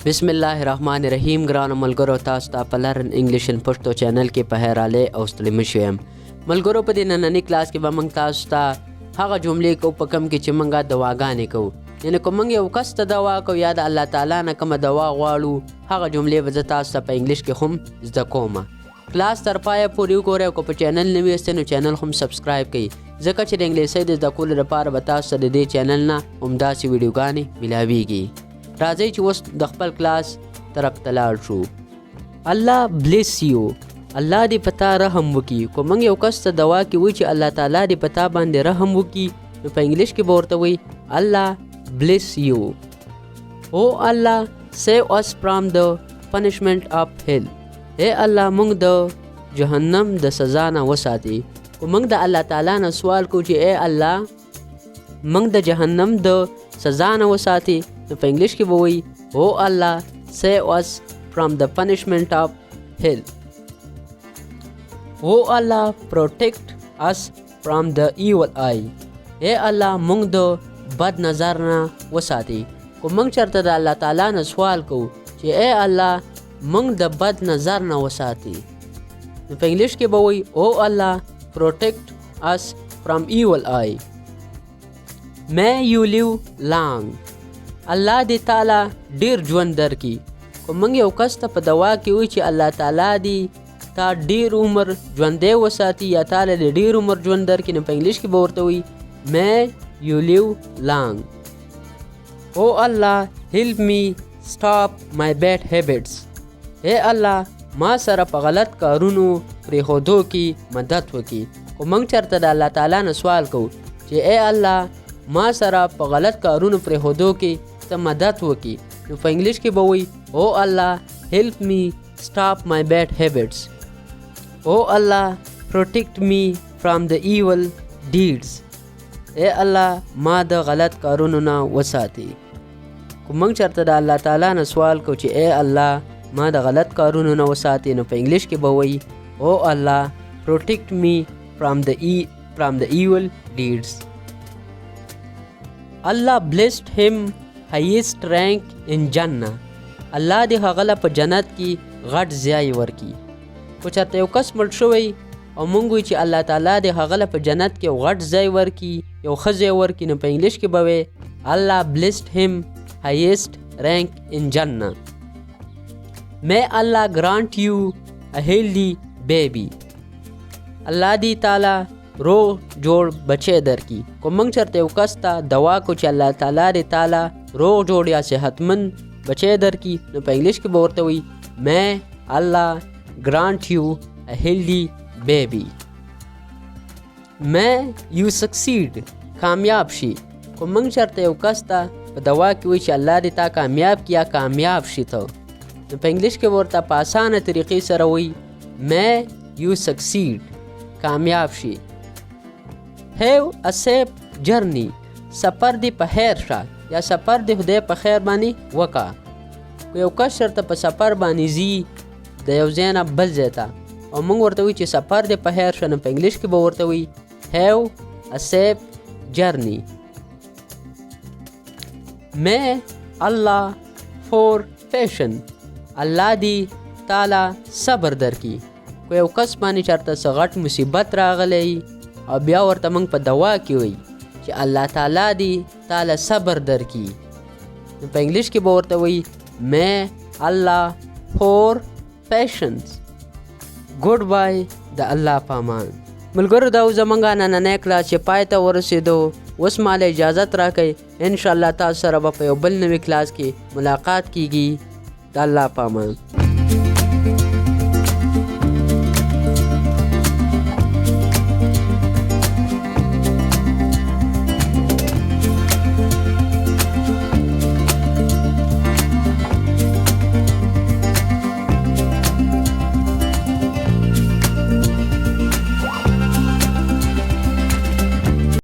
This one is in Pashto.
بسم الله الرحمن الرحیم. ګرانو ملګرو، تاسو ته په لرن انګلیش ان پښتو چینل کې په خیر راغلی او ستړي مه شئ. ملګرو، په دې نننۍ کلاس کې به موږ تاسو ته هغه جملې کوو په کوم کې چې موږ دواګانې کوو. یعنې که موږ یو کس ته دوا کوو یا د الله تعالی نه کومه دوا غواړو، هغه جملې به زه تاسو ته په انګلیش کې هم زده کوم. کلاس تر پایه پورې وګورئ او که په چینل نوي یاست نو چینل هم سبسکرایب کړئ، ځکه چې د انګلیسۍ د زده کولو لپاره به تاسو ته د دې چینل نه همداسې ویډیوګانې میلاویږي. راځئ چې اوس د خپل کلاس طرف ته لاړ شو. الله بلیس یو، الله دې په تا رحم وکړي. که موږ یو کس ته دوا کې وایو چې الله تعالی دې په تا باندې رحم وکړي، نو په انګلیش کې به ورته وایي الله بلیس یو. او الله سیو اس فرام د پنشمنٹ آف هیل. اے الله موږ د جهنم د سزا نه وساتي. که موږ د الله تعالی نه سوال کوو چې اے الله موږ د جهنم د سزا نه وساتي، نو په انګلیش کې به وایي او الله سیو اس فرام د پنشمنٹ آف هیل. او الله پروټیکټ اس فرام د ایول آی. اے الله موږ د بد نظر نه وساتي. که موږ چېرته د الله تعالی نه سوال کوو چې اے الله موږ د بد نظر نه وساتي، نو په انګلیش کې به وایي او الله پروټیکټ اس فرام ایول آی. may you live long. الله دې تعالی ډیر ژوند درکړي. که موږ یو کس ته په دوا کې وایو چې الله تعالی دې تا ډیر عمر ژوندی وساتي یا تعالی دې ډیر عمر ژوند درکړي، نو په انګلیش کې به ورته وایي may you live long. او الله help me stop my bad habits. اے الله ما سره په غلط کارونو پرېښودو کې مدد وکړي. که موږ چېرته د الله تعالی نه سوال کوو چې اے الله ما سره په غلط کارونو پرېښودو کې ته مدد وکړي، نو په انګلیش کې به وایي او الله help me stop my bad habits. او الله protect me from the evil deeds. اے الله ما د غلط کارونو نه وساتي. که موږ چېرته د الله تعالی نه سوال کوو چې اے الله ما د غلط کارونو نه وساتي، نو په انګلیش کې به وایي او الله protect me from the evil deeds. Allah blessed him highest rank in Jannah. الله دې هغه له په جنت کې غټ ځای ورکړي. که چېرته یو کس مړ شوی او موږ وایو چې الله تعالی دې هغه له په جنت کې یو غټ ځای ورکړي، یو ښه ځای ورکړي، نو په انګلیش کې به وایي Allah blessed him highest rank in Jannah. May Allah grant you a healthy baby. الله دې تعالی روغ جوړ بچی درکړي. که موږ چېرته یو کس ته دوا کو چې الله تعالی دې تعالی روغ جوړ یا صحتمند بچی درکړي، نو په انګلیش کې به ورته وایي may Allah grant you a healthy baby. may you succeed. کامیاب شي. که موږ چېرته یو کس ته په دوا کې وایي چې الله دې تا کامیاب کړي یا کامیاب شي ته، نو په انګلیش کې به ورته په اسانه طریقې سره وایي may you succeed. کامیاب شي. have a safe journey. سفر دې په خیر شه یا سفر دې خدای په خیر باندې وکړه. که یو کس چېرته په سفر باندې ځي د یو ځای نه بل ځای ته او موږ ورته وایو چې سفر دې په خیر شه، نو په انګلیش کې به ورته وایي have a safe journey. may Allah for patience. الله دې تعالی صبر درکړي. که یو کس باندې چېرته څه غټ مصیبت راغلی او بیا ورته موږ په دوا کې وایي چې الله تعالی دې تعالی صبر درکړي، نو په انګلیش کې به ورته وایي may Allah for patience. ګوډ بای. د الله په امان. ملګرو، دا زموږ نننی کلاس چې پای ته ورسېدو. اوس ماله اجازت راکئ. انشاءالله تاسو سره به په یو بل نوي کلاس کې ملاقات کیږي. د الله په امان.